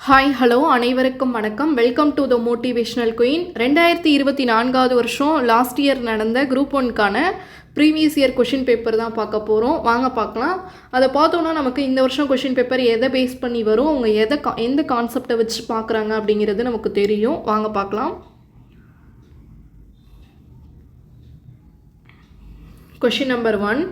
Hi hello அனைவருக்கும் வணக்கம். Welcome to the motivational queen. 2024 வருஷம் லாஸ்ட் இயர் நடந்த குரூப் 1க்கான ப்ரீவியஸ் இயர் கொஷின் பேப்பர் தான் பார்க்க போகிறோம். வாங்க பார்க்கலாம். அதை பார்த்தோன்னா நமக்கு இந்த வருஷம் கொஷின் பேப்பர் எதை பேஸ் பண்ணி வரும், அவங்க எந்த கான்செப்டை வச்சு பார்க்குறாங்க அப்படிங்கிறது நமக்கு தெரியும். வாங்க பார்க்கலாம். கொஷின் நம்பர் 1,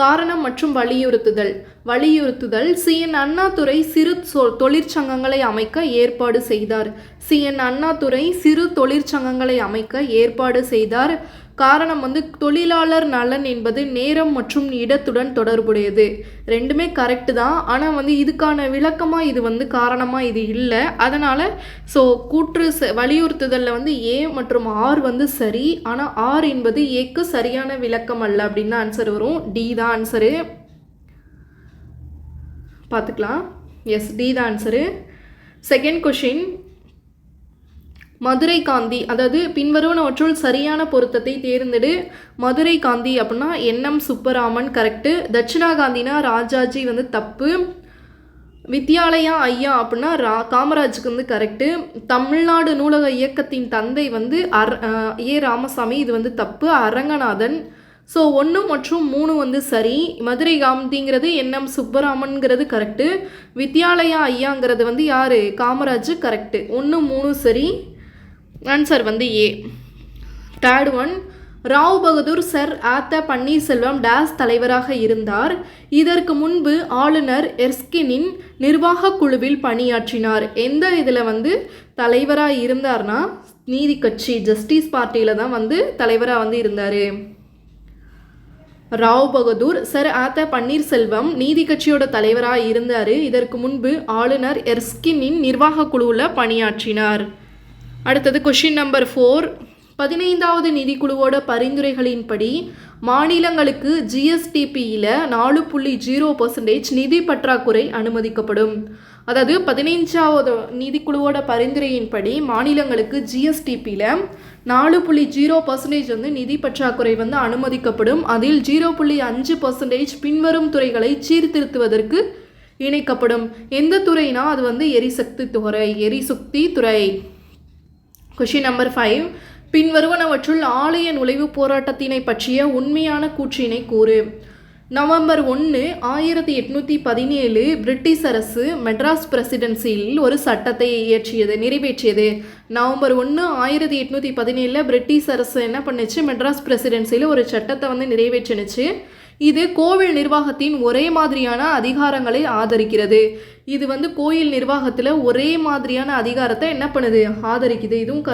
காரணம் மற்றும் வலியுறுத்துதல். CN அண்ணாதுரை சிறு தொழிற்சங்கங்களை அமைக்க ஏற்பாடு செய்தார். CN அண்ணாதுரை சிறு தொழிற்சங்கங்களை அமைக்க ஏற்பாடு செய்தார். காரணம் தொழிலாளர் நலன் என்பது நேரம் மற்றும் இடத்துடன் தொடர்புடையது. ரெண்டுமே கரெக்டு தான். ஆனால் இதுக்கான விளக்கமாக இது காரணமாக இது இல்லை. அதனால் கூற்று வலியுறுத்துதலில் A மற்றும் R சரி. ஆனால் R என்பது Aக்கு சரியான விளக்கம் அல்ல அப்படின்னு ஆன்சர் வரும். D தான் ஆன்சரு. பார்த்துக்கலாம். எஸ், D தான் answer. Second question, Madurai Gandhi, அதாவது பின்வருவனவற்றுள் சரியான பொருத்தத்தை தேர்ந்தெடு. மதுரை காந்தி அப்படின்னா NM சுப்பராமன் கரெக்டு. தட்சிணா காந்தினா ராஜாஜி தப்பு. வித்யாலயா ஐயா அப்படின்னா காமராஜுக்கு கரெக்டு. தமிழ்நாடு நூலக இயக்கத்தின் தந்தை A ராமசாமி, இது தப்பு. அரங்கநாதன். 1 மற்றும் 3 சரி. மதுரை காந்திங்கிறது NM சுப்பராமன்கிறது கரெக்டு. வித்யாலயா ஐயாங்கிறது யார், காமராஜ் கரெக்டு. 1, 3 சரி. Answer A. Third one, Rao Bahadur sir ஆத்த பன்னீர்செல்வம் டேஸ் தலைவராக இருந்தார். இதற்கு முன்பு ஆளுநர் எர்ஸ்கினின் நிர்வாக குழுவில் பணியாற்றினார். எந்த இதில் தலைவராக இருந்தார்னா நீதி கட்சி, ஜஸ்டிஸ் பார்ட்டியில் தான் தலைவராக இருந்தார். ராவ் பகதூர் சர் ஆத்த பன்னீர்செல்வம் நீதி கட்சியோட தலைவராக இருந்தார். இதற்கு முன்பு ஆளுநர் எர்ஸ்கினின் நிர்வாக குழுவில் பணியாற்றினார். அடுத்தது கொஷின் நம்பர் 4, 15வது நிதிக்குழுவோட பரிந்துரைகளின்படி மாநிலங்களுக்கு GSDPயில் 4.0% நிதி பற்றாக்குறை அனுமதிக்கப்படும். அதாவது 15வது நிதிக்குழுவோட பரிந்துரையின்படி மாநிலங்களுக்கு GSDPயில் 4.0% நிதி பற்றாக்குறை அனுமதிக்கப்படும். அதில் 0.5% பின்வரும் துறைகளை சீர்திருத்துவதற்கு இணைக்கப்படும். எந்த துறைனா அது எரிசக்தி துறை. கொஷின் நம்பர் 5, பின்வருவனவற்றுள் ஆலய நுழைவு போராட்டத்தினை பற்றிய உண்மையான கூற்றினை கூறு. நவம்பர் 1, 1817 பிரிட்டிஷ் அரசு மெட்ராஸ் பிரசிடென்சியில் ஒரு சட்டத்தை நிறைவேற்றியது. நவம்பர் 1, 1817 பிரிட்டிஷ் அரசு என்ன பண்ணுச்சு, மெட்ராஸ் பிரசிடென்சியில் ஒரு சட்டத்தை நிறைவேற்றினுச்சு. இது கோவில் நிர்வாகத்தின் ஒரே மாதிரியான அதிகாரங்களை ஆதரிக்கிறது. இது கோயில் நிர்வாகத்தில் ஒரே மாதிரியான அதிகாரத்தை என்ன பண்ணுது, ஆதரிக்குது. இதுவும்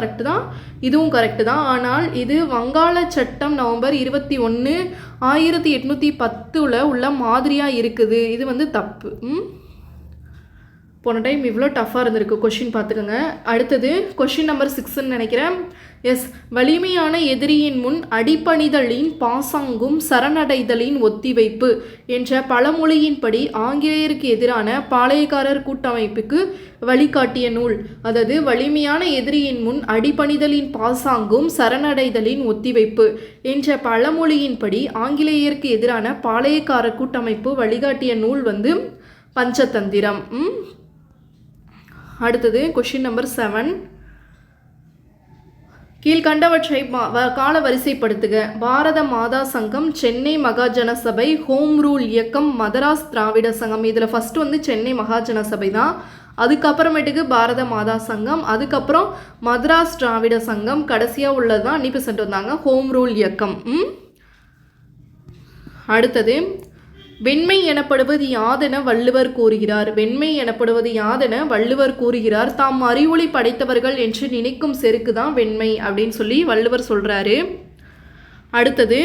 கரெக்டு தான். ஆனால் இது வங்காள சட்டம் நவம்பர் 21, 1810 உள்ள மாதிரியாக இருக்குது. இது தப்பு. போன டைம் இவ்வளோ டஃப்பாக இருந்திருக்கு கொஷின், பார்த்துக்கோங்க. அடுத்தது கொஷின் நம்பர் 6ன்னு நினைக்கிறேன். எஸ், வலிமையான எதிரியின் முன் அடிபணிதலின் பாசாங்கும் சரணடைதலின் ஒத்திவைப்பு என்ற பழமொழியின்படி ஆங்கிலேயருக்கு எதிரான பாளையக்காரர் கூட்டமைப்புக்கு வழிகாட்டிய நூல். அதாவது வலிமையான எதிரியின் முன் அடிபணிதலின் பாசாங்கும் சரணடைதலின் ஒத்திவைப்பு என்ற பழமொழியின்படி ஆங்கிலேயருக்கு எதிரான பாளையக்காரர் கூட்டமைப்பு வழிகாட்டிய நூல் பஞ்சதந்திரம். அடுத்தது கொஷின் நம்பர் 7, கீழ்கண்டவற்றை கால வரிசைப்படுத்துக. பாரத மாதா சங்கம், சென்னை மகாஜன சபை, ஹோம் ரூல் இயக்கம், மதராஸ் திராவிட சங்கம். இதில் ஃபஸ்ட்டு சென்னை மகாஜன சபை தான். அதுக்கப்புறமேட்டுக்கு பாரத மாதா சங்கம், அதுக்கப்புறம் மதராஸ் திராவிட சங்கம், கடைசியாக உள்ளது தான் அன்னிப்பு சென்று வந்தாங்க ஹோம் ரூல் இயக்கம். அடுத்தது, வெண்மை எனப்படுவது யாதென வள்ளுவர் கூறுகிறார். தாம் அறிவொளி படைத்தவர்கள் என்று நினைக்கும் செருக்கு தான் வெண்மை அப்படின்னு சொல்லி வள்ளுவர் சொல்கிறாரு. அடுத்தது,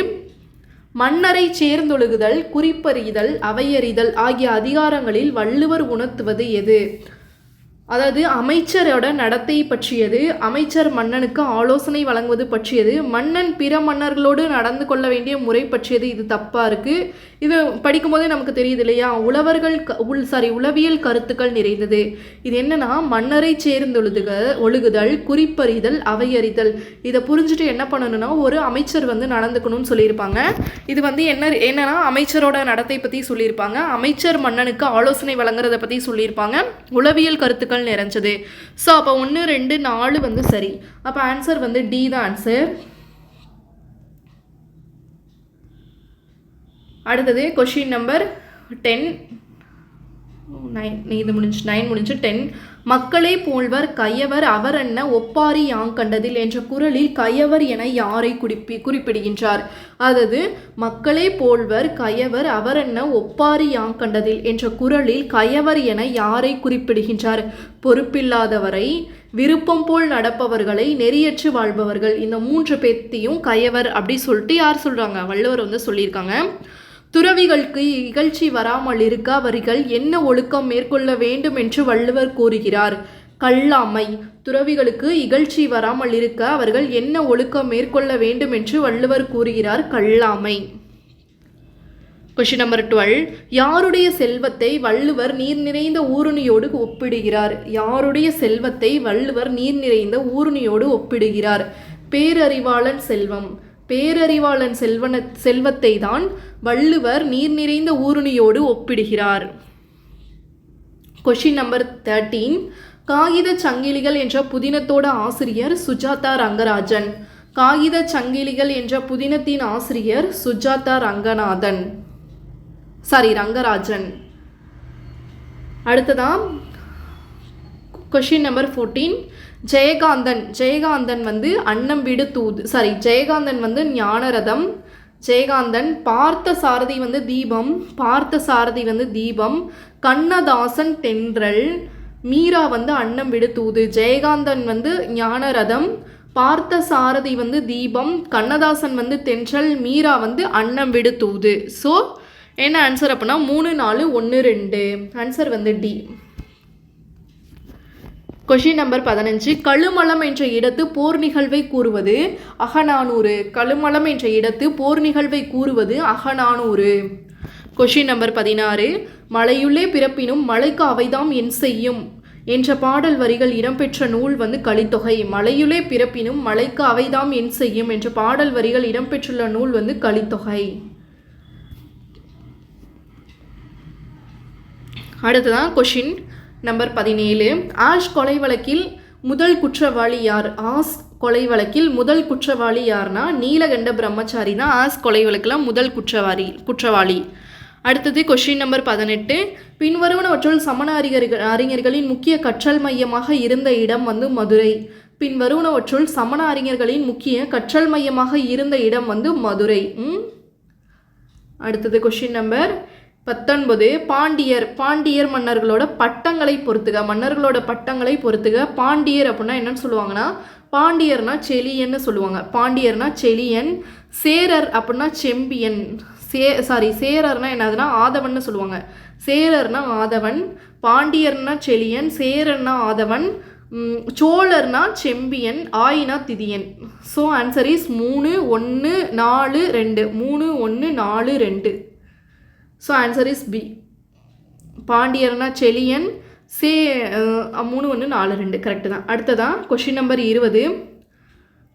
மன்னரை சேர்ந்தொழுகுதல், குறிப்பறிதல், அவையறிதல் ஆகிய அதிகாரங்களில் வள்ளுவர் உணர்த்துவது எது. அதாவது அமைச்சரோட நடத்தை பற்றியது, அமைச்சர் மன்னனுக்கு ஆலோசனை வழங்குவது பற்றியது, மன்னன் பிற மன்னர்களோடு நடந்து கொள்ள வேண்டிய முறை பற்றியது. இது தப்பாக இருக்குது. இது படிக்கும்போதே நமக்கு தெரியுது இல்லையா, உளவியல் கருத்துக்கள் நிறைந்தது. இது என்னன்னா மன்னரை ஒழுகுதல், குறிப்பறிதல், அவையறிதல். இதை புரிஞ்சுட்டு என்ன பண்ணணும்னா ஒரு அமைச்சர் நடந்துக்கணும்னு சொல்லியிருப்பாங்க. இது என்னன்னா அமைச்சரோட நடத்தை பற்றி சொல்லியிருப்பாங்க, அமைச்சர் மன்னனுக்கு ஆலோசனை வழங்குறத பற்றி சொல்லியிருப்பாங்க, உளவியல் கருத்துக்கள் நிறைஞ்சது. ஸோ அப்போ 1, 2, 4 சரி. அப்போ ஆன்சர் டி தான் ஆன்சர். அடுத்தது கொஷின் நம்பர் 10 இது முடிஞ்சு 9 முடிஞ்சு 10. மக்களே போல்வர் கயவர் அவர் என்ன ஒப்பாரி யாங்கண்டதில் என்ற குறளில் கயவர் என யாரை குறிப்பிடுகின்றார்? அதாவது மக்களே போல்வர் கயவர் அவர் என்ன ஒப்பாரி யாங்கண்டதில் என்ற குறளில் கயவர் என யாரை குறிப்பிடுகின்றார்? பொறுப்பில்லாதவரை, விருப்பம் போல் நடப்பவர்களை, நெறியற்று வாழ்பவர்கள். இந்த 3 பேர்த்தையும் கயவர் அப்படி சொல்லிட்டு யார் சொல்றாங்க? வள்ளுவர் சொல்லியிருக்காங்க. துறவிகளுக்கு இகழ்ச்சி வராமல் இருக்க அவர்கள் என்ன ஒழுக்கம் மேற்கொள்ள வேண்டும் என்று வள்ளுவர் கூறுகிறார்? கல்லாமை. துறவிகளுக்கு இகழ்ச்சி வராமல் இருக்க அவர்கள் என்ன ஒழுக்கம் மேற்கொள்ள வேண்டும் என்று வள்ளுவர் கூறுகிறார்? கல்லாமை. Question number 12. யாருடைய செல்வத்தை வள்ளுவர் நீர் நிறைந்த ஊருணியோடு ஒப்பிடுகிறார்? யாருடைய செல்வத்தை வள்ளுவர் நீர் நிறைந்த ஊருணியோடு ஒப்பிடுகிறார்? பேரறிவாளன் செல்வம். பேரறிவாளன் செல்வத்தை தான் வள்ளுவர் நீர் நிறைந்த ஊருணியோடு ஒப்பிடுகிறார். Question number 13. காகித சங்கிலிகள் என்ற புதினத்தோட ஆசிரியர் சுஜாதா ரங்கராஜன். காகித சங்கிலிகள் என்ற புதினத்தின் ஆசிரியர் சுஜாதா ரங்கராஜன். அடுத்ததான் கொஷின் நம்பர் 14. ஜெயகாந்தன் அன்னம் விடு தூது. ஜெயகாந்தன் ஞானரதம். ஜெயகாந்தன். பார்த்தசாரதி தீபம். கண்ணதாசன் தென்றல். மீரா அன்னம் விடு தூது. ஜெயகாந்தன் ஞானரதம், பார்த்தசாரதி தீபம், கண்ணதாசன் தென்றல், மீரா அன்னம் விடு தூது. ஸோ என்ன ஆன்சர் அப்படின்னா 3, 4, 1, 2. Answer D. Question number 15. கழுமலம் என்ற இடத்து போர் நிகழ்வை கூறுவது அகநானூறு. கழுமலம் என்ற இடத்து போர் நிகழ்வை கூறுவது அகநானூறு. Question number 16. மலையுள்ளே பிறப்பினும் மலைக்கு அவைதாம் என் செய்யும் என்ற பாடல் வரிகள் இடம்பெற்ற நூல் கலித்தொகை. மலையுள்ளே பிறப்பினும் மலைக்கு அவைதாம் என் செய்யும் என்ற பாடல் வரிகள் இடம்பெற்றுள்ள நூல் கலித்தொகை. அடுத்ததான் கொஷின் நம்பர் 17. ஆஷ் கொலை வழக்கில் முதல் குற்றவாளி யார்? ஆஸ் கொலை வழக்கில் முதல் குற்றவாளி யார்னா நீலகண்ட பிரம்மச்சாரி தான் ஆஸ் கொலை வழக்கில் முதல் குற்றவாளி. அடுத்தது கொஷின் நம்பர் 18. பின்வருவனவற்றுள் சமண அறிஞர்களின் முக்கிய கற்றல் மையமாக இருந்த இடம் மதுரை. பின்வருவனவற்றுள் சமண அறிஞர்களின் முக்கிய கற்றல் மையமாக இருந்த இடம் மதுரை. அடுத்தது கொஷின் நம்பர் 19. பாண்டியர் மன்னர்களோட பட்டங்களை பொறுத்துக. பாண்டியர் அப்படின்னா என்னன்னு சொல்லுவாங்கன்னா பாண்டியர்னா செலியன்னு சொல்லுவாங்க. பாண்டியர்னா செலியன். சேரர் அப்படின்னா செம்பியன். சேரர்னா என்னதுன்னா ஆதவன்னு சொல்லுவாங்க. சேரர்னா ஆதவன், பாண்டியர்னா செலியன், சேரர்னா ஆதவன், சோழர்னா செம்பியன், ஆயினா திதியன். So answer is 3, 1, 4, 2. 3, 1, 4, 2. So answer is B. பாண்டியர்னா செலியன், 3, 1, 4, 2 கரெக்டு தான். அடுத்ததான் கொஷின் நம்பர் 20.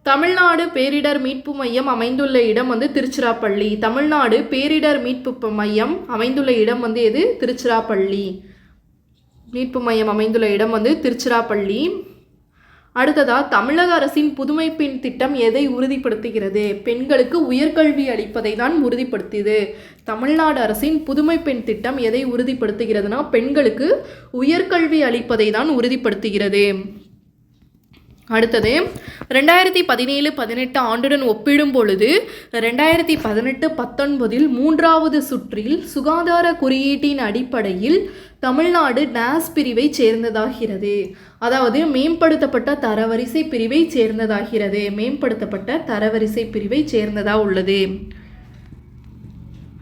தமிழ்நாடு பேரிடர் மீட்பு மையம் அமைந்துள்ள இடம் திருச்சிராப்பள்ளி. தமிழ்நாடு பேரிடர் மீட்பு மையம் அமைந்துள்ள இடம் எது? திருச்சிராப்பள்ளி. மீட்பு மையம் அமைந்துள்ள இடம் திருச்சிராப்பள்ளி. அடுத்ததா தமிழக அரசின் புதுமை பெண் திட்டம் எதை உறுதிப்படுத்துகிறது? பெண்களுக்கு உயர்கல்வி அளிப்பதை தான் உறுதிப்படுத்தியது. தமிழ்நாடு அரசின் புதுமை பெண் திட்டம் எதை உறுதிப்படுத்துகிறதுனா பெண்களுக்கு உயர்கல்வி அளிப்பதை தான் உறுதிப்படுத்துகிறது. அடுத்தது 2017-18 ஆண்டுடன் ஒப்பிடும் பொழுது 2018-19 3வது சுற்றில் சுகாதார குறியீட்டின் அடிப்படையில் தமிழ்நாடு நாஸ் பிரிவை சேர்ந்ததாகிறது. அதாவது மேம்படுத்தப்பட்ட தரவரிசை பிரிவை சேர்ந்ததாகிறது. மேம்படுத்தப்பட்ட தரவரிசை பிரிவை சேர்ந்ததா உள்ளது.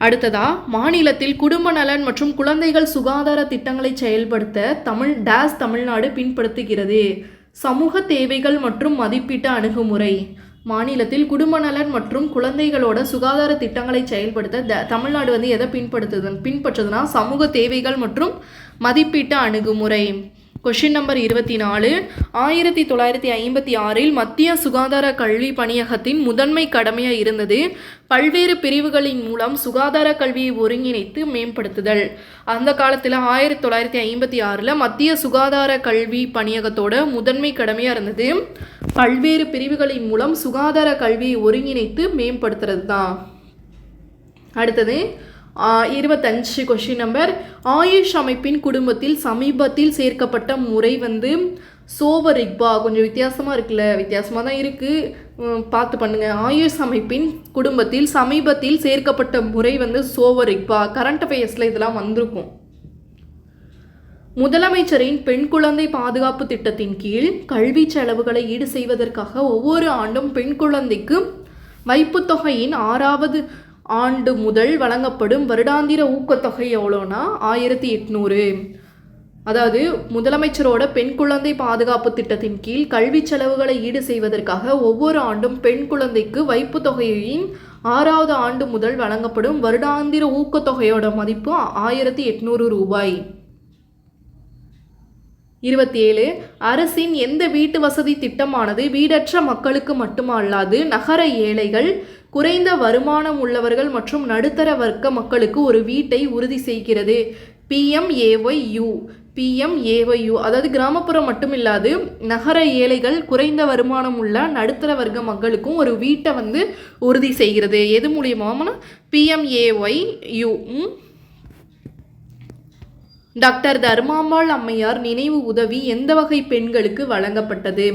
அடுத்ததா மாநிலத்தில் குடும்ப நலன் மற்றும் குழந்தைகள் சுகாதார திட்டங்களை செயல்படுத்த தமிழ்நாடு பின்படுத்துகிறது. சமூக தேவைகள் மற்றும் மதிப்பீட்டு அணுகுமுறை. மாநிலத்தில் குடும்ப நலன் மற்றும் குழந்தைகளோட சுகாதார திட்டங்களை செயல்படுத்த தமிழ்நாடு வந்து எதை பின்பற்றுதுன்னா சமூக தேவைகள் மற்றும் மதிப்பீட்டு அணுகுமுறை. Question number 24. 1956 மத்திய சுகாதார கல்வி பணியகத்தின் முதன்மை கடமையாக இருந்தது பல்வேறு பிரிவுகளின் மூலம் சுகாதார கல்வியை ஒருங்கிணைத்து மேம்படுத்துதல். அந்த காலத்தில் 1956 மத்திய சுகாதார கல்வி பணியகத்தோட முதன்மை கடமையாக இருந்தது பல்வேறு பிரிவுகளின் மூலம் சுகாதார கல்வியை ஒருங்கிணைத்து மேம்படுத்துறது தான். அடுத்தது 25 கொஷின் நம்பர். ஆயுஷ் அமைப்பின் குடும்பத்தில் சமீபத்தில் சேர்க்கப்பட்ட முறை வந்து சோவரிக்பா. கொஞ்சம் வித்தியாசமாக இருக்குல்ல, வித்தியாசமாக தான் இருக்குது, பார்த்து பண்ணுங்கள். ஆயுஷ் அமைப்பின் குடும்பத்தில் சமீபத்தில் சேர்க்கப்பட்ட முறை வந்து சோவரிக்பா. கரண்ட் அஃபேர்ஸில் இதெல்லாம் வந்திருக்கும். முதலமைச்சரின் பெண் குழந்தை பாதுகாப்பு திட்டத்தின் கீழ் கல்வி செலவுகளை ஈடு செய்வதற்காக ஒவ்வொரு ஆண்டும் பெண் குழந்தைக்கு வைப்புத்தொகையின் 6வது ஆண்டு முதல் வழங்கப்படும் வருடாந்திர ஊக்கத்தொகை எவ்வளோனா 1800. அதாவது முதலமைச்சரோட பெண் குழந்தை பாதுகாப்பு திட்டத்தின் கீழ் கல்வி செலவுகளை ஈடு செய்வதற்காக ஒவ்வொரு ஆண்டும் பெண் குழந்தைக்கு வைப்புத்தொகையின் 6வது ஆண்டு முதல் வழங்கப்படும் வருடாந்திர ஊக்கத்தொகையோட மதிப்பு 1800 ரூபாய். 27. அரசின் எந்த வீட்டு வசதி திட்டமானது வீடற்ற மக்களுக்கு மட்டுமல்லாது நகர ஏழைகள், குறைந்த வருமானம் உள்ளவர்கள் மற்றும் நடுத்தர வர்க்க மக்களுக்கு ஒரு வீட்டை உறுதி செய்கிறது? PMAYU. PMAYU அதாவது கிராமப்புறம் மட்டும் இல்லாது நகர ஏழைகள், குறைந்த வருமானம் உள்ள நடுத்தர வர்க்க மக்களுக்கும் ஒரு வீட்டை வந்து உறுதி செய்கிறது. எது மூலியமானா PMAYU. டாக்டர் தர்மாம்பாள் அம்மையார் நினைவு உதவி எந்த வகை பெண்களுக்கு வழங்கப்பட்டது?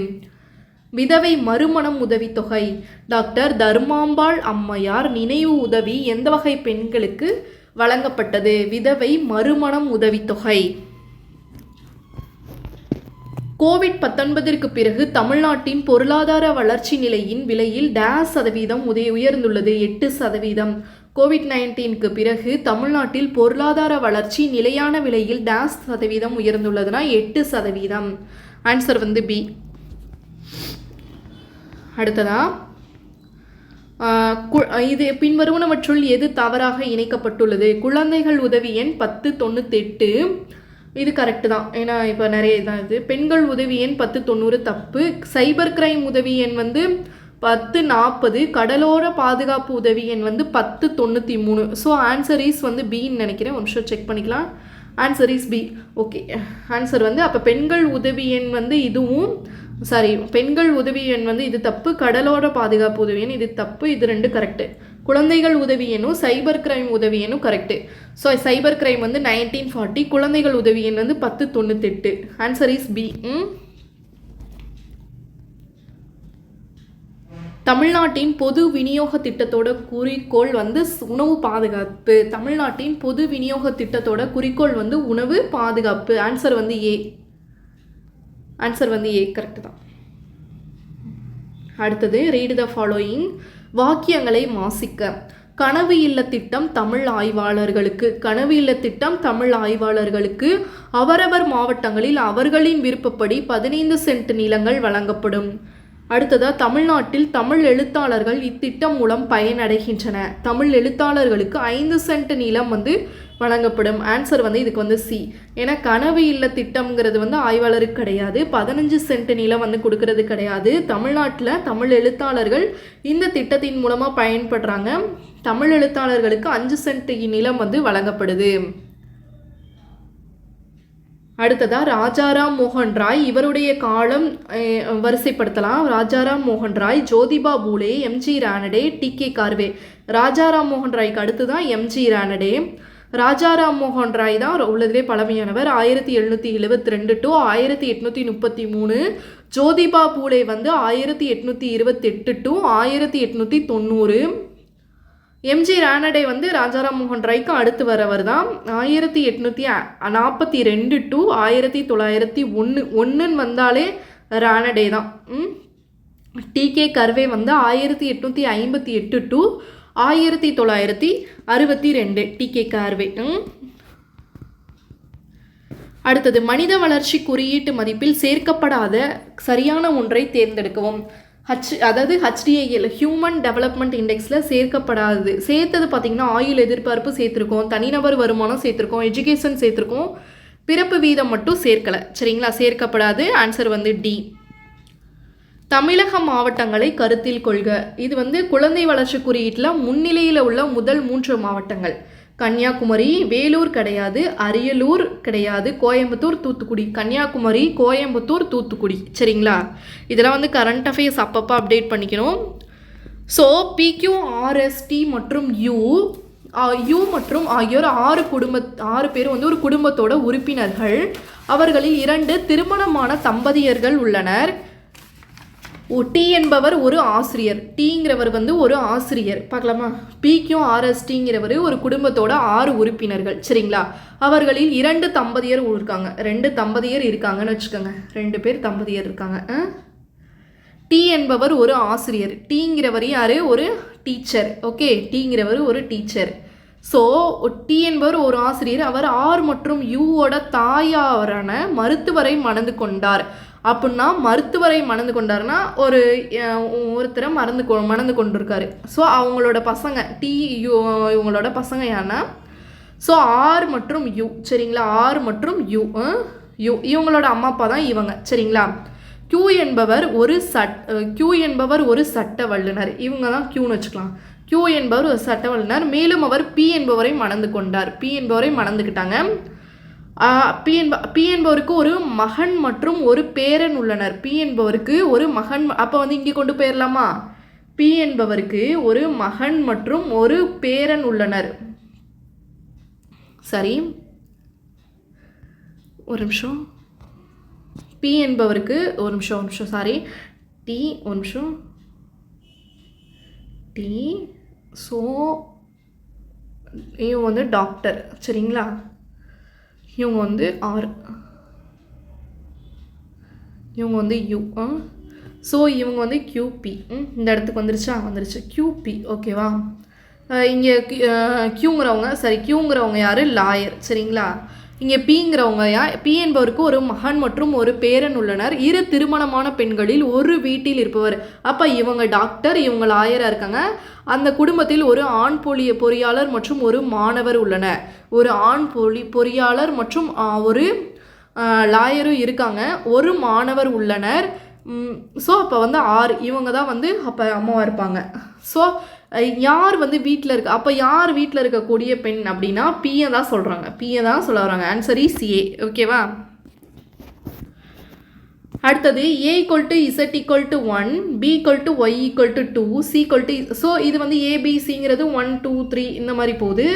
விதவை மறுமணம் உதவித்தொகை. டாக்டர் தர்மாம்பாள் அம்மையார் நினைவு உதவி எந்த வகை பெண்களுக்கு வழங்கப்பட்டது? விதவை மறுமணம் உதவித்தொகை. கோவிட்-19 பிறகு தமிழ்நாட்டின் பொருளாதார வளர்ச்சி நிலையின் விலையில் %% உயர்ந்துள்ளது. 8%. கோவிட்-19 பிறகு தமிழ்நாட்டில் பொருளாதார வளர்ச்சி நிலையான விலையில் %% உயர்ந்துள்ளதுன்னா 8%. ஆன்சர் வந்து பி. அடுத்ததா இது பின்வருவனவற்றுள் எது தவறாக இணைக்கப்பட்டுள்ளது? குழந்தைகள் உதவி எண் 1098. இது கரெக்டு தான், ஏன்னா இப்போ நிறைய இதான் இது. பெண்கள் உதவி எண் 1090 தப்பு. சைபர் கிரைம் உதவி எண் வந்து 1040. கடலோர பாதுகாப்பு உதவி எண் வந்து 1093. ஸோ ஆன்சர் இஸ் வந்து பின்னு நினைக்கிறேன். ஒரு நிமிஷம் செக் பண்ணிக்கலாம். Answer is B. Okay, answer வந்து அப்போ பெண்கள் உதவி எண் வந்து இதுவும் பெண்கள் உதவி எண் வந்து இது தப்பு. கடலோர பாதுகாப்பு உதவி எண் இது தப்பு. இது 2 கரெக்டு. குழந்தைகள் உதவி எண்ணும் சைபர் கிரைம் உதவி எண்ணும் கரெக்டு. ஸோ சைபர் கிரைம் வந்து 1940, குழந்தைகள் உதவி எண் வந்து 1098. Answer is B. தமிழ்நாட்டின் பொது விநியோக திட்டத்தோட குறிக்கோள் வந்து உணவு பாதுகாப்பு. தமிழ்நாட்டின் பொது விநியோக திட்டத்தோட குறிக்கோள் வந்து உணவு பாதுகாப்பு. ஆன்சர் வந்து ஏ. ஆன்சர் வந்து ஏ கரெக்டு தான். அடுத்தது ரீட் த ஃபாலோயிங். வாக்கியங்களை வாசிக்க. கனவு இல்ல திட்டம் தமிழ் ஆய்வாளர்களுக்கு. கனவு இல்ல திட்டம் தமிழ் ஆய்வாளர்களுக்கு அவரவர் மாவட்டங்களில் அவர்களின் விருப்பப்படி 15 சென்ட் நிலங்கள் வழங்கப்படும். அடுத்ததாக தமிழ்நாட்டில் தமிழ் எழுத்தாளர்கள் இத்திட்டம் மூலம் பயனடைகின்றன. தமிழ் எழுத்தாளர்களுக்கு 5 சென்ட் நிலம் வந்து வழங்கப்படும். ஆன்சர் வந்து இதுக்கு வந்து சி. ஏன்னா கனவு இல்ல திட்டம்ங்கிறது வந்து ஆய்வாளருக்கு கிடையாது. 15 சென்ட் நிலம் வந்து கொடுக்கறது கிடையாது. தமிழ்நாட்டில் தமிழ் எழுத்தாளர்கள் இந்த திட்டத்தின் மூலமாக பயன்படுறாங்க. தமிழ் எழுத்தாளர்களுக்கு 5 சென்ட் நிலம் வந்து வழங்கப்படுது. அடுத்ததாக ராஜாராம் மோகன் ராய், இவருடைய காலம் வரிசைப்படுத்தலாம். ராஜாராம் மோகன் ராய், ஜோதிபா பூலே, எம்ஜி ரானடே, டிகே கார்வே. ராஜாராம் மோகன் ராய்க்கு அடுத்து தான் எம்ஜி ரானடே. ராஜாராம் மோகன் ராய் தான் உள்ளதிலே பழமையானவர். 1772 to 1833. ஜோதிபா பூலே வந்து 1828 to 1890. எம்ஜி ரானடே வந்து ராஜாராம் மோகன் ராய்க்கு அடுத்து வரவர் தான். 1842 to 1901 வந்தாலே ரானடே தான். டிகே கர்வே வந்து 1858 to 1962 டிகே கார்வே. அடுத்தது மனித வளர்ச்சி குறியீட்டு மதிப்பில் சேர்க்கப்படாத சரியான ஒன்றை தேர்ந்தெடுக்கவும். அதாவது HDIL ஹியூமன் டெவலப்மெண்ட் இண்டெக்ஸில் சேர்க்கப்படாது. சேர்த்தது பார்த்திங்கன்னா ஆயுள் எதிர்பார்ப்பு சேர்த்துருக்கோம், தனிநபர் வருமானம் சேர்த்துருக்கோம், எஜுகேஷன் சேர்த்துருக்கோம், பிறப்பு வீதம் மட்டும் சேர்க்கலை. சரிங்களா, சேர்க்கப்படாது. ஆன்சர் வந்து டி. தமிழக மாவட்டங்களை கருத்தில் கொள்க. இது குழந்தை வளர்ச்சி குறியீட்டில் முன்னிலையில் உள்ள முதல் 3 மாவட்டங்கள். கன்னியாகுமரி, வேலூர் கிடையாது, அரியலூர் கிடையாது, கோயம்புத்தூர், தூத்துக்குடி. கன்னியாகுமரி, கோயம்புத்தூர், தூத்துக்குடி. சரிங்களா, இதெல்லாம் கரண்ட் அஃபேர்ஸ் அப்பப்போ அப்டேட் பண்ணிக்கணும். ஸோ PQRST மற்றும் யூ மற்றும் ஆகியோர் 6 பேர் ஒரு குடும்பத்தோட உறுப்பினர்கள். அவர்களில் 2 திருமணமான தம்பதியர்கள் உள்ளனர். டி என்பவர் ஒரு ஆசிரியர். டிங்கிறவர் ஒரு ஆசிரியர். பார்க்கலாமா? PQRSTங்கிறவர் ஒரு குடும்பத்தோட 6 உறுப்பினர்கள். சரிங்களா, அவர்களில் 2 தம்பதியர் இருக்காங்க. 2 தம்பதியர் இருக்காங்கன்னு வச்சுக்கோங்க. 2 பேர் தம்பதியர் இருக்காங்க. டி என்பவர் ஒரு ஆசிரியர். டிங்கிறவர் யார்? ஒரு டீச்சர். ஓகே, டிங்கிறவர் ஒரு டீச்சர். ஸோ டி என்பவர் ஒரு ஆசிரியர். அவர் ஆர் மற்றும் யூவோட தாயாரான மருத்துவரை மணந்து கொண்டார். அப்படின்னா மருத்துவரை மணந்து கொண்டாருன்னா ஒருத்தரை மணந்து கொண்டிருக்காரு. ஸோ அவங்களோட பசங்க இவங்களோட பசங்க யாருன்னா ஸோ ஆர் மற்றும் யூ. சரிங்களா, ஆர் மற்றும் யூ இவங்களோட அம்மா அப்பா தான் இவங்க. சரிங்களா, கியூ என்பவர் ஒரு சட்ட வல்லுனர். இவங்க தான் கியூன்னு வச்சுக்கலாம். கியூ என்பவர் ஒரு சட்ட வல்லுனர். மேலும் அவர் பி என்பவரை மணந்து கொண்டார். பி என்பவரை மணந்துக்கிட்டாங்க. பி என்பவருக்கு ஒரு மகன் மற்றும் ஒரு பேரன் உள்ளனர். பி என்பவருக்கு ஒரு மகன். அப்போ இங்கே கொண்டு போயிடலாமா? பி என்பவருக்கு ஒரு மகன் மற்றும் ஒரு பேரன் உள்ளனர். சரி, ஒரு நிமிஷம். பி என்பவருக்கு ஒரு நிமிஷம் சாரி டி ஒரு நிமிஷம் டி. ஸோ இவங்க டாக்டர். சரிங்களா, இவங்க ஆர், இவங்க யூ. ஸோ இவங்க QP. இந்த இடத்துக்கு வந்துருச்சு QP. ஓகேவா, இங்கே கியூங்கிறவங்க கியூங்கிறவங்க யார்? லாயர். சரிங்களா, இங்கே பிங்கிறவங்க பி என்பவருக்கு ஒரு மகன் மற்றும் ஒரு பேரன் உள்ளனர். 2 திருமணமான பெண்களில் ஒரு வீட்டில் இருப்பவர். அப்போ இவங்க டாக்டர், இவங்க லாயராக இருக்காங்க. அந்த குடும்பத்தில் ஒரு ஆண் பொறியாளர் மற்றும் ஒரு மாணவர் உள்ளனர். ஒரு ஆண் பொறியாளர் மற்றும் ஒரு லாயரும் இருக்காங்க. ஒரு மாணவர் உள்ளனர். ஸோ அப்போ 6 இவங்க தான் அப்போ அம்மாவாக இருப்பாங்க. ஸோ யார் வீட்டில் இருக்க, அப்போ யார் வீட்டில் இருக்கக்கூடிய பெண் அப்படின்னா பியை தான் சொல்கிறாங்க. பியை தான் சொல்ல வராங்க. Answer is a. ஓகேவா, அடுத்தது A = Z = 1, B = Y = 2, C = so இது ABCங்கிறது 1 2 3 இந்த மாதிரி போகுது.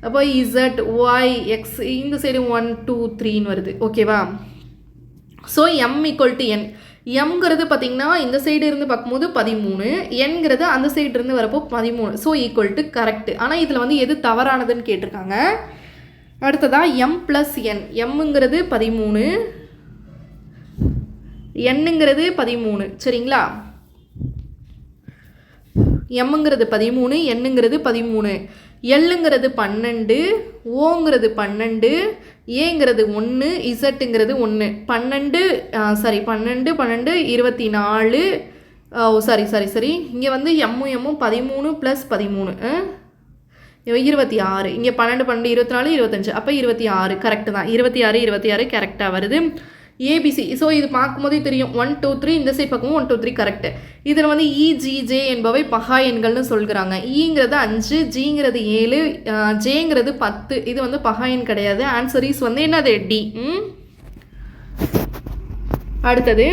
அப்போ Z Y X இந்த சைடு 1 2 3ன்னு வருது. ஓகேவா, ஸோ M = N. எம்ங்கிறது பார்த்திங்கன்னா இந்த சைடு இருந்து பார்க்கும்போது 13, என்கிறது அந்த சைடு இருந்து வரப்போ 13. So equal to correct. ஆனால் இதில் எது தவறானதுன்னு கேட்டிருக்காங்க. அடுத்ததாக M+N. எம்ங்கிறது 13, என்னங்கிறது 13. சரிங்களா, எம்ங்கிறது 13, என்னங்கிறது 13. எல்லுங்கிறது 12, ஓங்கிறது 12, ஏங்கிறது 1, இசட்டுங்கிறது 1. 12 12 24. சரி இங்கே எம்மும் 13 + 13 26. இங்கே 12 12 24 25. அப்போ 26 கரெக்டு தான். 26 கரெக்டாக வருது. ஏபிசி. ஸோ இது பார்க்கும்போதே தெரியும். 1 2 3 இந்த சைட் பார்க்கும்போது 1 2 3 கரெக்டு. இதில் இஜிஜே என்பவை பகா எண்கள்னு சொல்கிறாங்க. ஈங்கிறது 5, ஜிங்கிறது 7, ஜேங்கிறது 10. இது பகா எண் கிடையாது. ஆன்சர் இஸ் என்னது? டி. அடுத்தது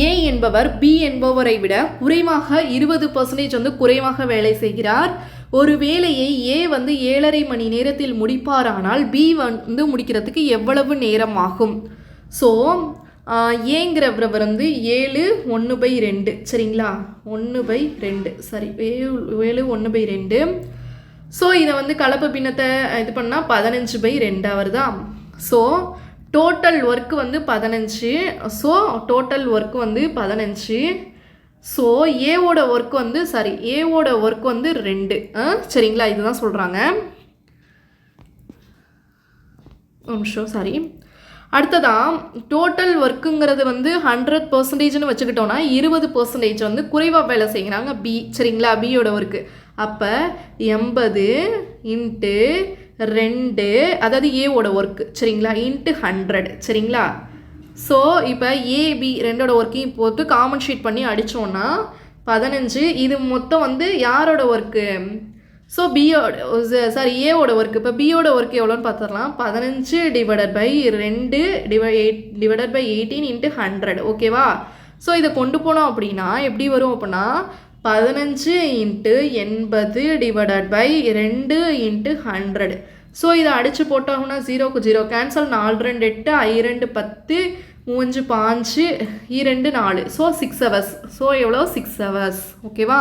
ஏ என்பவர் பி என்பவரை விட குறைவாக 20% குறைவாக வேலை செய்கிறார். ஒரு வேலையை ஏ 7.5 மணி நேரத்தில் முடிப்பாரானால் பி முடிக்கிறதுக்கு எவ்வளவு நேரம் ஆகும்? ஸோ ஏங்கிறவர் 7 1/2. சரிங்களா, 1/2. சரி, 7 1/2. ஸோ இதை கலப்பு பின்னத்தை இது பண்ணால் 15/2 வருதா? So total work 15. So total work 15. So ஏவோட ஒர்க் வந்து ஏவோட ஒர்க் வந்து 2 சரிங்களா, இதுதான் சொல்கிறாங்க. அடுத்ததான் டோட்டல் ஒர்க்குங்கிறது வந்து 100%ன்னு வச்சுக்கிட்டோன்னா 20% வந்து குறைவாக வேலை செய்கிறாங்க பி, சரிங்களா, பியோட ஒர்க்கு. அப்போ 80 இன்ட்டு 2, அதாவது ஏவோட ஒர்க்கு, சரிங்களா, இன்ட்டு 100, சரிங்களா. ஸோ இப்போ ஏபி ரெண்டோட ஒர்க்கையும் போட்டு காமன் ஷீட் பண்ணி அடித்தோன்னா 15. இது மொத்தம் வந்து யாரோட ஒர்க்கு? ஸோ ஏவோட ஒர்க்கு. இப்போ பியோட ஒர்க்கு எவ்வளோன்னு பார்த்துடலாம். 15 divided by 2 divided by 18 into 100, ஓகேவா. ஸோ இதை கொண்டு போனோம் அப்படின்னா எப்படி வரும் அப்படின்னா 15 into 80 divided by 2 into 100. So இதை அடித்து போட்டோம்னா 0க்கு 0 கேன்சல், 4 2 8, 2 10, 3 5, 2 4. So 6 hours. ஸோ எவ்வளோ? 6 hours, ஓகேவா.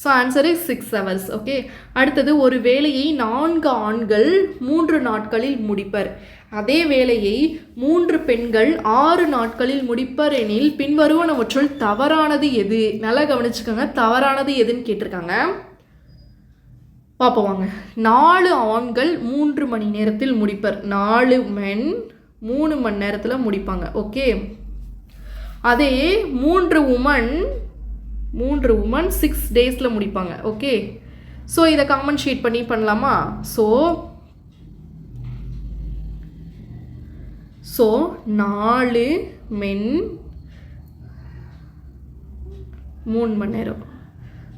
So answer is 6 hours, okay. அடுத்தது, ஒரு வேலையை 4 ஆண்கள் 3 நாட்களில் முடிப்பர். அதே வேலையை 3 பெண்கள் 6 நாட்களில் முடிப்பர் எனில் பின்வருவனவற்றுள் தவறானது எது? நல்லா கவனிச்சுக்கோங்க, தவறானது எதுன்னு கேட்டிருக்காங்க. பார்ப்போம் வாங்க. 4 ஆண்கள் 3 மணி நேரத்தில் முடிப்பர். 4 மென் 3 மணி நேரத்தில் முடிப்பாங்க, ஓகே. அதே 3 உமன் 6 டேஸில் முடிப்பாங்க, ஓகே. ஸோ இதை காமன் ஷீட் பண்ணி பண்ணலாமா? ஸோ 4 மென் 3 மணி நேரம்.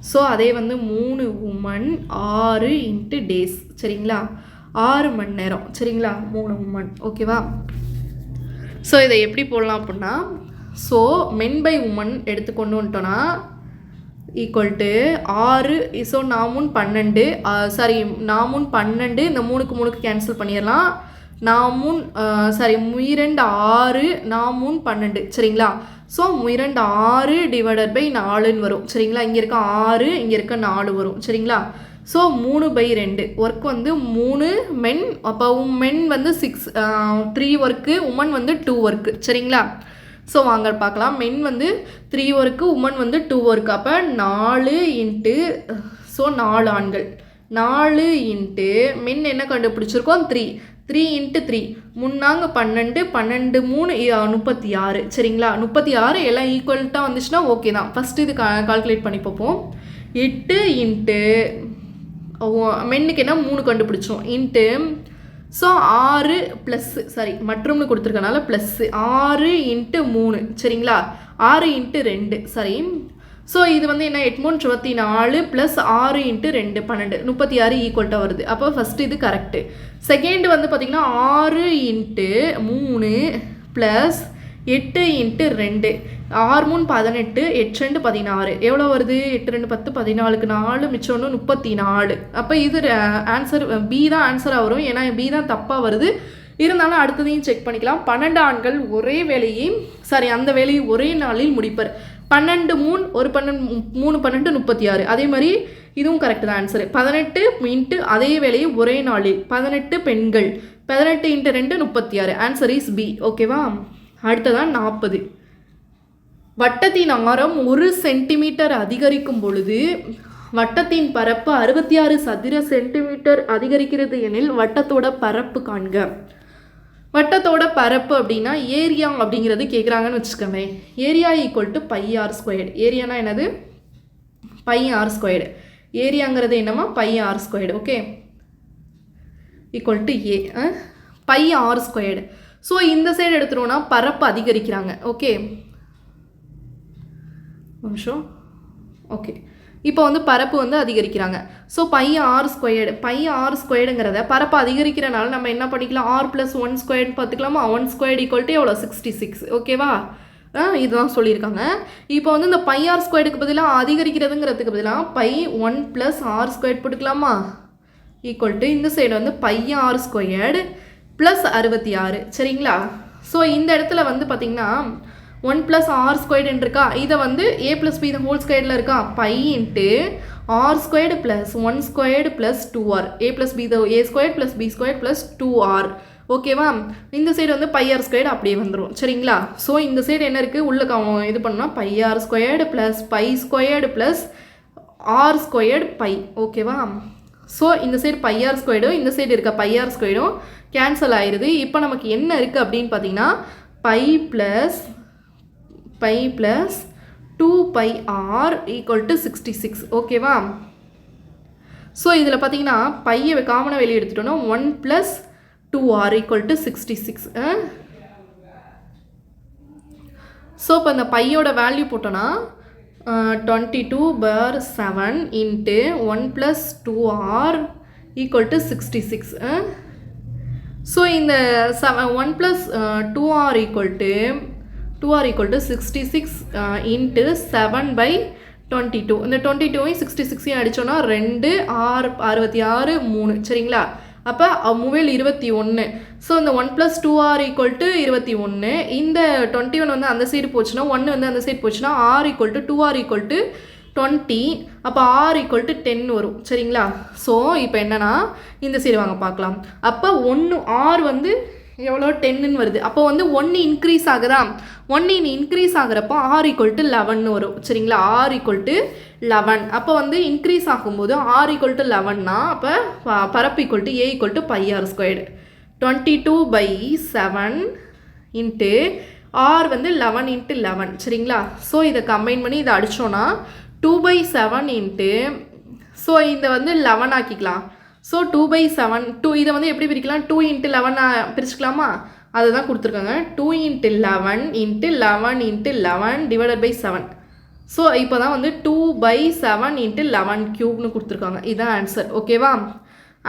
ஸோ அதே வந்து 3 உமன் 6 இன்ட்டு டேஸ், சரிங்களா, 6 மணி நேரம், சரிங்களா, 3 உமன், ஓகேவா. ஸோ இதை எப்படி போடலாம் அப்படின்னா, ஸோ மென் பை உமன் எடுத்துக்கொண்டு வந்துட்டோன்னா ஈக்குவல் டு 6. ஸோ 4 12, நாமுன் 12, இந்த 3க்கு 3க்கு கேன்சல் பண்ணிடலாம். 2 6, 12, சரிங்களா. ஸோ 2 6 டிவைடட் பை 4ன்னு வரும், சரிங்களா. இங்கே இருக்க 6, இங்கே இருக்க 4 வரும், சரிங்களா. ஸோ 3/2 ஒர்க் வந்து 3 மென். அப்போ மென் வந்து 3 ஒர்க்கு, உமன் வந்து 2 ஒர்க்கு, சரிங்களா. ஸோ வாங்க பார்க்கலாம். மென் வந்து 3 ஒர்க்கு, உமன் வந்து 2 ஒர்க்கு. அப்போ 4 இன்ட்டு 4 ஆண்கள் 4 இன்ட்டு மென் என்ன கண்டுபிடிச்சிருக்கோம்? 3 இன்ட்டு 3 முன்னாங்க 12, 12 3 36, சரிங்களா. 36 எல்லாம் ஈக்குவல்ட்டாக வந்துச்சுன்னா ஓகே தான். ஃபஸ்ட்டு இது கால்குலேட் பண்ணி பார்ப்போம். 8 இன்ட்டு மென்னுக்கு என்ன 3 கண்டுபிடிச்சோம் இன்ட்டு, ஸோ 6 ப்ளஸ் மற்றும்னு கொடுத்துருக்கனால ப்ளஸ்ஸு 6 இன்ட்டு 3, சரிங்களா, 6 இன்ட்டு 2, சரி. ஸோ இது வந்து என்ன 8 3 24 ப்ளஸ் 6 இன்ட்டு 2 12, 36 ஈக்குவல்ட்டாக வருது. அப்போ ஃபஸ்ட்டு இது கரெக்டு. செகண்டு வந்து பார்த்திங்கன்னா 6 இன்ட்டு 3 ப்ளஸ் 8 இன்ட்டு 2, 6 3 18, 8 2 16, எவ்வளோ வருது? 8 2 10, 14க்கு 4 மிச்சம் 1 34. அப்போ இது ஆன்சர் பி தான் ஆன்சராக வரும், ஏன்னா பி தான் தப்பாக வருது. இருந்தாலும் அடுத்ததையும் செக் பண்ணிக்கலாம். 12 ஆண்கள் ஒரே வேலையை அந்த வேலையை ஒரே நாளில் முடிப்பர். 12 3 1 12 3 12 36. அதே மாதிரி இதுவும் கரெக்டு தான் ஆன்சரு. 18 இன்ட்டு அதே வேலையை ஒரே நாளில் 18 பெண்கள் 18 இன்ட்டு 2 36. ஆன்சர் இஸ் பி, ஓகேவா. அடுத்ததான் 40. வட்டத்தின் ஆரம் 1 சென்டிமீட்டர் அதிகரிக்கும் பொழுது வட்டத்தின் பரப்பு 66 சதுர சென்டிமீட்டர் அதிகரிக்கிறது எனில் வட்டத்தோட பரப்பு காண்க. வட்டத்தோட பரப்பு அப்படின்னா ஏரியா அப்படிங்கிறது கேட்குறாங்கன்னு வச்சுக்கோங்க. Area equal to πr². ஏரியானா என்னது? πr². ஏரியாங்கிறது என்னமா? πr², okay, equal to A πr². So இந்த சைடு எடுத்துட்டோம்னா பரப்பு அதிகரிக்கிறாங்க, ஓகே, நிமிஷம், ஓகே. இப்போ வந்து பரப்பு வந்து அதிகரிக்கிறாங்க. ஸோ πr²ங்கிறத பரப்பு அதிகரிக்கிறனால நம்ம என்ன பண்ணிக்கலாம்? r + 1² பார்த்துக்கலாமா? 1² ஈக்குவல் டு எவ்வளோ? 66, ஓகேவா. இதுதான் சொல்லியிருக்காங்க. இப்போ வந்து இந்த πr²க்கு பதிலாக அதிகரிக்கிறதுங்கிறதுக்கு பதிலாக π1 + r² போட்டுக்கலாமா? ஈக்குவல் டு இந்த சைடு வந்து πr² + 66, சரிங்களா. ஸோ இந்த இடத்துல வந்து பார்த்திங்கன்னா 1 + r² இருக்கா, இதை வந்து a + b ஹோல்² இருக்கா, π into r² + 1² + 2r, a + b a² + b² + 2r ஓகேவா. இந்த சைடு வந்து பை ஆர் ஸ்கொயர்டு அப்படியே வந்துடும் சரிங்களா. ஸோ இந்த சைடு என்ன இருக்குது உள்ள இது பண்ணால் pi r squared plus pi squared plus r squared pi. ஓகேவா. ஸோ இந்த சைடு பை ஆர் ஸ்கொயர்டும் இந்த சைடு இருக்க பை ஆர் ஸ்கொயர்டும் கேன்சல் ஆயிடுது. இப்போ நமக்கு என்ன இருக்குது அப்படின்னு பார்த்தீங்கன்னா பை ப்ளஸ் 2πr = 66. ஓகேவா. ஸோ இதில் பார்த்தீங்கன்னா பையை காமனாக வெளியே எடுத்துட்டோன்னா 1 + 2r = 66. ஸோ இப்போ இந்த பையோட வேல்யூ போட்டோன்னா 22/7 × 1 + 2r = 66. ஸோ இந்த 1 + 2r = 66 × 7/22. இந்த 22ஐயும் 66ஐயும் அடித்தோன்னா 2 6 66 3 சரிங்களா. அப்போ மூவேல் 21. ஸோ இந்த 1 + 2r = 21. இந்த 21 வந்து அந்த சைடு போச்சுன்னா 1 வந்து அந்த சைடு போச்சுன்னா r = 2r = 20. அப்போ r = 10 வரும் சரிங்களா. ஸோ இப்போ என்னென்னா இந்த சைடு வாங்க பார்க்கலாம். அப்போ r வந்து எவ்வளோ 10ன்னு வருது. அப்போ வந்து 1 இன்க்ரீஸ் ஆகுதா. 1 இன்க்ரீஸ் ஆகிறப்போ r = 11 வரும் சரிங்களா. r = 11. அப்போ வந்து இன்க்ரீஸ் ஆகும்போது r = 11னா அப்போ பரப்பு = a = πr². 22/7 r வந்து 11 × 11 சரிங்களா. ஸோ இதை கம்பைன் பண்ணி இதை அடித்தோன்னா 2/7 ஸோ இதை வந்து 11 ஆக்கிக்கலாம். ஸோ 2/7 இதை வந்து எப்படி பிரிக்கலாம் 2 × 11 பிரிச்சுக்கலாமா. அதை தான் கொடுத்துருக்காங்க 2 × 11 × 11 × 11 / 7. ஸோ இப்போ தான் வந்து 2/7 × 11³ கொடுத்துருக்காங்க. இதுதான் ஆன்சர். ஓகேவா.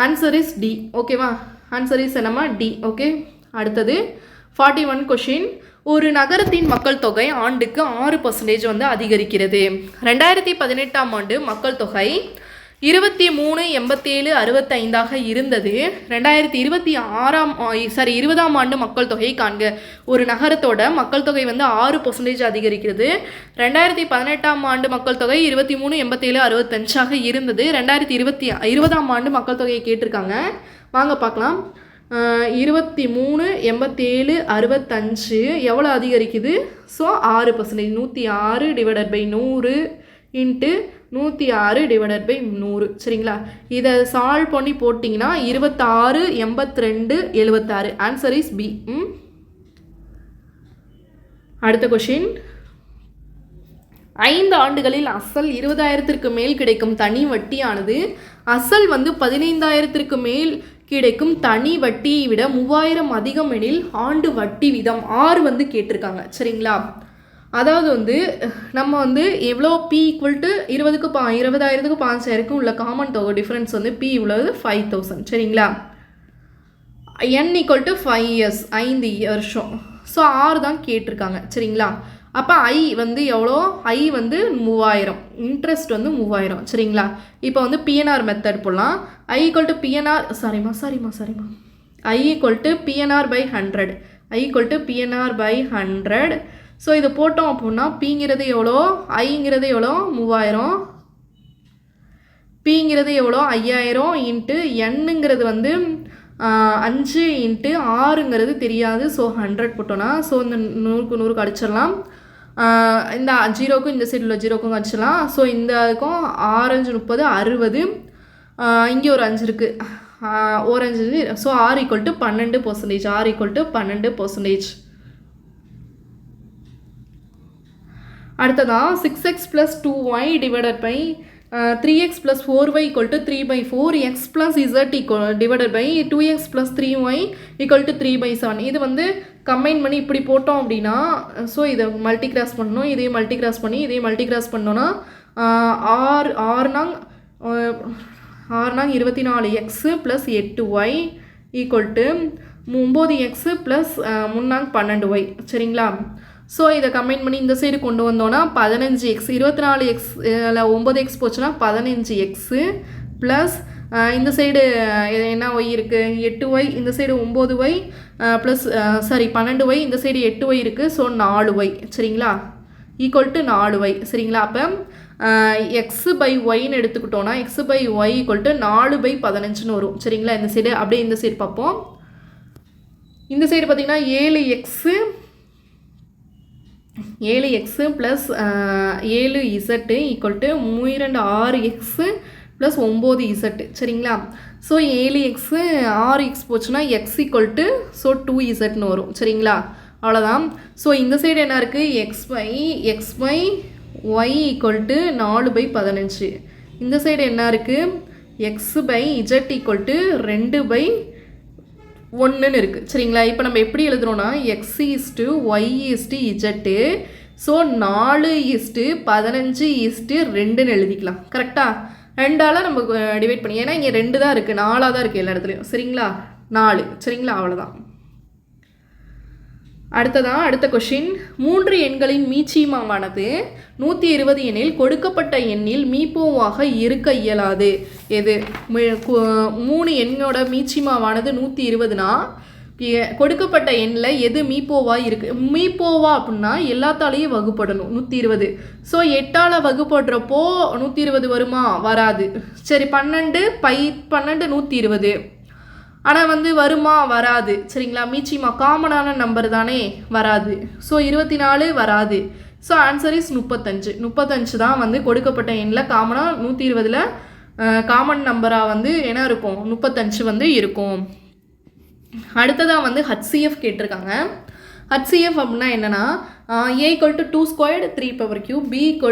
Answer is D. ஓகேவா. ஆன்சர் இஸ் என்னம்மா டி. ஓகே. அடுத்தது 41 கொஷின். ஒரு நகரத்தின் மக்கள் தொகை ஆண்டுக்கு 6% வந்து அதிகரிக்கிறது. 2018ஆம் ஆண்டு மக்கள் தொகை 23,87,65 இருந்தது. 2020ஆம் ஆண்டு மக்கள் தொகை காண்க. ஒரு நகரத்தோட மக்கள் தொகை வந்து 6% அதிகரிக்கிறது. 2018ஆம் ஆண்டு மக்கள் தொகை 23,87,65 இருந்தது. 2020ஆம் ஆண்டு மக்கள் தொகையை கேட்டிருக்காங்க. வாங்க பார்க்கலாம். 23,87,65 எவ்வளோ அதிகரிக்குது. ஸோ 6%. 106 / 100 × 106 / 100 சரிங்களா. இதை சால்வ் பண்ணி போட்டிங்கன்னா 26, 82, 76. Answer is B. அடுத்த கொஷின். 5 ஆண்டுகளில் அசல் 20,000க்கு மேல் கிடைக்கும் தனி வட்டியானது அசல் வந்து 15,000க்கு மேல் கிடைக்கும் தனி வட்டியை விட 3,000 அதிகம் எனில் ஆண்டு வட்டி வீதம் 6 வந்து கேட்டிருக்காங்க சரிங்களா. அதாவது வந்து நம்ம வந்து எவ்வளோ p = 20,000க்கு 5,000க்கு உள்ள காமன் தொகை டிஃப்ரென்ஸ் வந்து p உள்ளது 5,000 சரிங்களா. n = 5 years 5 வருஷம். ஸோ 6 தான் கேட்டிருக்காங்க சரிங்களா. அப்போ i வந்து எவ்வளோ i வந்து 3,000. இன்ட்ரெஸ்ட் வந்து 3,000 சரிங்களா. இப்போ வந்து PNR மெத்தட் போடலாம். i = PNR சாரிம்மா i = PNR/100. i = PNR/100. So இதை போட்டோம் அப்படின்னா பிங்கிறது எவ்வளோ ஐங்கிறது எவ்வளோ 3,000, பிங்கிறது எவ்வளோ 5,000 × என்னங்கிறது வந்து 5 × 6ங்கிறது தெரியாது. ஸோ 100 போட்டோன்னா ஸோ இந்த 100க்கு 100க்கு அடிச்சிடலாம். இந்த 0க்கும் இந்த சைடில் 0க்கும் அடிச்சிடலாம். ஸோ இந்த இதுக்கும் 6 5 30 60. இங்கே ஒரு 5 இருக்குது ஒரு 5. So r = 12%. r = 12%. அடுத்ததான் 6x + 2y / 3x + 4y = 3/4. x + z / 2x + 3y = 3/7. இது வந்து கம்பைன் பண்ணி இப்படி போட்டோம் அப்படின்னா ஸோ இதை மல்டி கிராஸ் பண்ணணும். இதையும் மல்டி கிராஸ் பண்ணி இதையும் மல்டி கிராஸ் பண்ணோன்னா ஆறுனாங் 24x + 8y = 9x + 3 12y சரிங்களா. ஸோ இதை கம்பைன் பண்ணி இந்த சைடு கொண்டு வந்தோன்னா 15x 24x 9x போச்சுன்னா 15x ப்ளஸ் இந்த சைடு என்ன y இருக்குது 8y, இந்த சைடு 9y ப்ளஸ் 12y, இந்த சைடு 8y இருக்குது. ஸோ 4y சரிங்களா = 4y சரிங்களா. அப்போ x/yன்னு எடுத்துக்கிட்டோன்னா x/y = 4/15 வரும் சரிங்களா. இந்த சைடு அப்படியே இந்த சைடு பார்ப்போம். இந்த சைடு பார்த்திங்கன்னா 7x plus 7z equal to 6x plus 9z சரிங்களா. ஸோ 7x 6x போச்சுன்னா x ஈக்குவல் டு ஸோ 2zன்னு வரும் சரிங்களா. அவ்வளோதான். ஸோ இந்த சைடு என்ன இருக்குது, x/y ஈக்குவல் டு 4/15. இந்த சைடு என்ன இருக்குது, x/z ஈக்குவல் டு 2/1ன்னு இருக்குது சரிங்களா. இப்போ நம்ம எப்படி எழுதுறோன்னா x/y/z. ஸோ 4:15:2ன்னு எழுதிக்கலாம் கரெக்டாக. 2ஆல் நம்ம டிவைட் பண்ணி, ஏன்னா இங்கே 2 தான் இருக்குது, 4ஆக தான் இருக்குது எல்லா இடத்துலையும் சரிங்களா. 4 சரிங்களா. அவ்வளோதான். அடுத்த கொஷின், 3 எண்களின் மீச்சீமாவானது 120 எனில் கொடுக்கப்பட்ட எண்ணில் மீப்போவாக இருக்க இயலாது. எது? 3 எண்ணோட மீச்சீமாவானது 120னா கொடுக்கப்பட்ட எண்ணில் எது மீப்போவா இருக்குது? மீப்போவா அப்படின்னா எல்லாத்தாலேயும் வகுப்படணும் 120. ஸோ 8ஆல் வகுப்படுறப்போ 120 வருமா? வராது. சரி 12 120. ஆனால் வருமா? வராது சரிங்களா. மீச்சிமா காமனான நம்பர் தானே, வராது. ஸோ 24 வராது. ஸோ ஆன்சர் இஸ் 35 தான் கொடுக்கப்பட்ட எண்ணில் காமனாக 120ல் காமன் நம்பராக என்ன இருக்கும், 35 இருக்கும். அடுத்ததாக HCF கேட்டிருக்காங்க. HCF அப்படின்னா என்னென்னா a = 2 squared 3 power cube, b =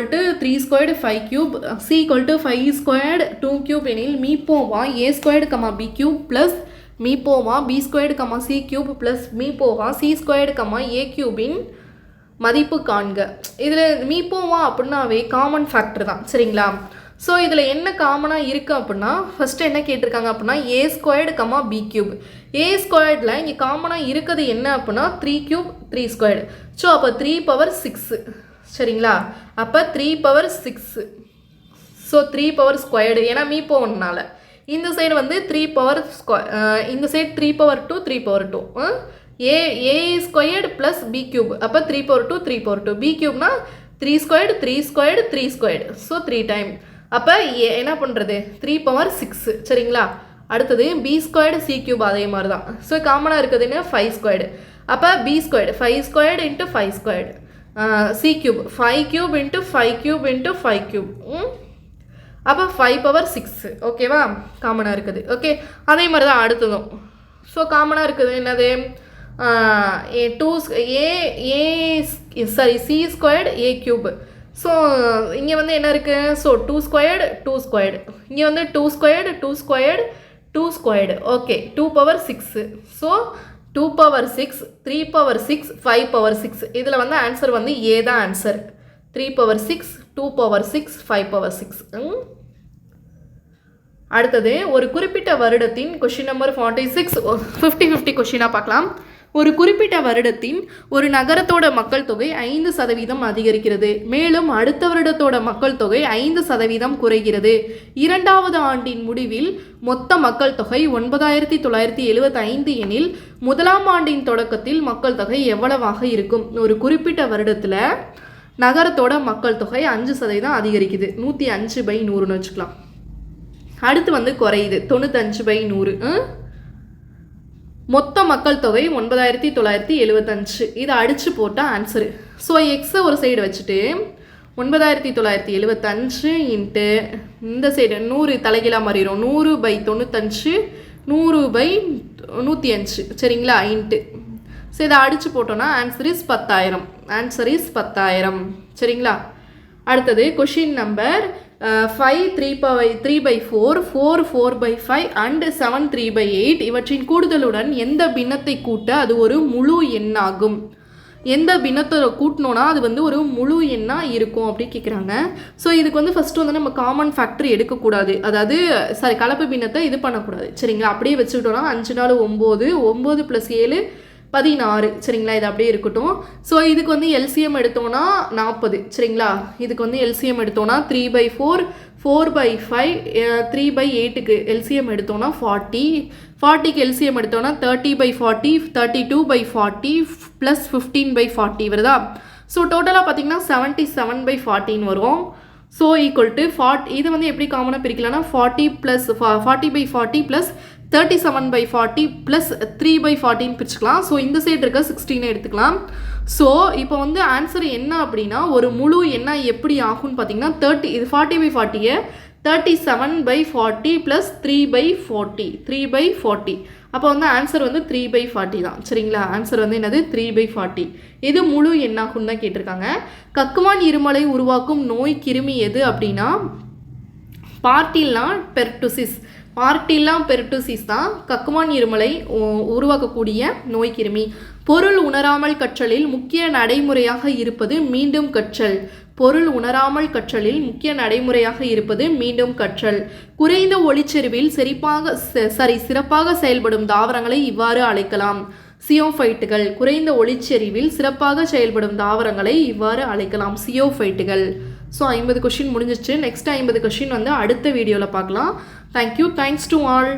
3 squared 5 cube, c = 5 squared 2 cube எனில் மீப்போவா a squared, b cube plus மீப்போவா b squared, c cube plus மீப்போவா c squared, a cubeன் மதிப்பு காண்க. இதில் மீப்போவா அப்படின்னாவே காமன் ஃபேக்டர் தான் சரிங்களா. ஸோ இதில் என்ன காமனாக இருக்குது அப்படின்னா, ஃபஸ்ட்டு என்ன கேட்டிருக்காங்க அப்படின்னா a squared, b cube. a squaredல இங்கே காமனாக இருக்கிறது என்ன அப்படின்னா 3 cube 3 squared. ஸோ அப்போ 3/6 சரிங்களா. அப்போ 3/6. ஸோ 3/2 ஏன்னா மீப்போவனால. இந்த சைடு 3/2, இந்த side 3/2 3/2. a squared plus b cube. அப்போ 3/2 3/2. b cubeனா 3 squared 3 squared 3 squared. So 3 time. அப்போ என்ன பண்ணுறது 3/6 சரிங்களா. அடுத்தது b squared c cube அதே மாதிரி தான். ஸோ காமனாக இருக்குதுன்னு 5 squared. அப்போ b squared 5 squared into 5 squared. c cube 5 cube into 5 cube into 5 cube. அப்போ 5/6 ஓகேவா, காமனாக இருக்குது. ஓகே, அதே மாதிரி தான் அடுத்ததும். ஸோ காமனாக இருக்குது என்னது, c squared a cube. So இங்கே என்ன இருக்குது, ஸோ 2 squared 2 squared. இங்கே 2 squared 2 squared 2 squared. Okay, 2/6. So 2/6 3/6 5/6. இதில் ஆன்சர் ஏ தான் ஆன்சர். 3/6 2/6 5/6. அடுத்தது ஒரு குறிப்பிட்ட வருடத்தின் கொஷின் நம்பர் 46 50-50 கொஷினாக பார்க்கலாம். ஒரு குறிப்பிட்ட வருடத்தின் ஒரு நகரத்தோட மக்கள் தொகை 5% அதிகரிக்கிறது. மேலும் அடுத்த வருடத்தோட மக்கள் தொகை 5% குறைகிறது. 2வது ஆண்டின் முடிவில் மொத்த மக்கள் தொகை 9975 எனில் 1ஆம் ஆண்டின் தொடக்கத்தில் மக்கள் தொகை எவ்வளவாக இருக்கும்? ஒரு குறிப்பிட்ட வருடத்தில் நகரத்தோட மக்கள் தொகை 5% அதிகரிக்குது. 105/100ன்னு வச்சுக்கலாம். அடுத்து குறையுது 95/100. மொத்த மக்கள் தொகை 9975. இதை அடித்து போட்டால் ஆன்சரு. ஸோ எக்ஸை ஒரு சைடு வச்சுட்டு 9975 இன்ட்டு இந்த சைடு 100 தலைகீழாக மாறிடும். 100/95 100/105 சரிங்களா இன்ட்டு. ஸோ இதை அடித்து போட்டோன்னா ஆன்சர் இஸ் 10,000. ஆன்சர் இஸ் 10,000 சரிங்களா. அடுத்தது கொஷின் நம்பர் 5 3/4 4 4/5 அண்ட் 7 3/8 இவற்றின் கூடுதலுடன் எந்த பின்னத்தை கூட்ட அது ஒரு முழு எண்ணாகும்? எந்த பின்னத்தை கூட்டினோன்னா அது ஒரு முழு எண்ணாக இருக்கும் அப்படி கேட்குறாங்க. ஸோ இதுக்கு ஃபஸ்ட்டு நம்ம காமன் ஃபேக்டர் எடுக்கக்கூடாது, அதாவது கலப்பு பின்னத்தை இது பண்ணக்கூடாது சரிங்களா. அப்படியே வச்சுக்கிட்டோன்னா 5 4 9 9 + 7 16 சரிங்களா. இது அப்படியே இருக்கட்டும். ஸோ இதுக்கு எல்சிஎம் எடுத்தோன்னா 40 சரிங்களா. இதுக்கு எல்சிஎம் எடுத்தோன்னா 3/4 4/5 3/8க்கு எல்சிஎம் எடுத்தோன்னா 40 40க்கு எல்சிஎம் எடுத்தோன்னா 30/40 32/40 ப்ளஸ் 15/40 வருதா. ஸோ டோட்டலாக பார்த்தீங்கன்னா 77/40 வரும். So equal to 40. இது எப்படி காமனாக பிரிக்கலாம்னா 40 + 40/40 ப்ளஸ் 37/40 ப்ளஸ் 3/40 பிரிச்சுக்கலாம். ஸோ இந்த சைடு இருக்க 16 எடுத்துக்கலாம். ஸோ இப்போ வந்து ஆன்சர் என்ன அப்படின்னா ஒரு முழு என்ன எப்படி ஆகும்னு பார்த்தீங்கன்னா இது 40/40 37/40 ப்ளஸ் 3/40 அப்போ வந்து ஆன்சர் வந்து 3/40 தான். சரிங்களா? ஆன்சர் வந்து என்னது 3/40. இது முழு எண்ணாகும் தான் கேட்டிருக்காங்க. கக்குவான் இருமலை உருவாக்கும் நோய் கிருமி எது அப்படின்னா பார்ட்டில்லா பெர்டுசிஸ் தான் கக்குவான் இருமலை உருவாக்கக்கூடிய நோய் கிருமி. பொருள் உணராமல் கற்றலில் முக்கிய நடைமுறையாக இருப்பது மீண்டும் கற்றல். மீண்டும் கற்றல். குறைந்த ஒளிச்செறிவில் சிறப்பாக செயல்படும் தாவரங்களை இவ்வாறு அழைக்கலாம். சியோஃபைட்டுகள். குறைந்த ஒளிச்செறிவில் சிறப்பாக செயல்படும் தாவரங்களை இவ்வாறு அழைக்கலாம். சியோஃபைட்டுகள். ஸோ 50 கொஷின் முடிஞ்சிச்சு. நெக்ஸ்ட் 50 கொஷின் வந்து அடுத்த வீடியோவில் பார்க்கலாம். தேங்க்யூ. Thanks to all.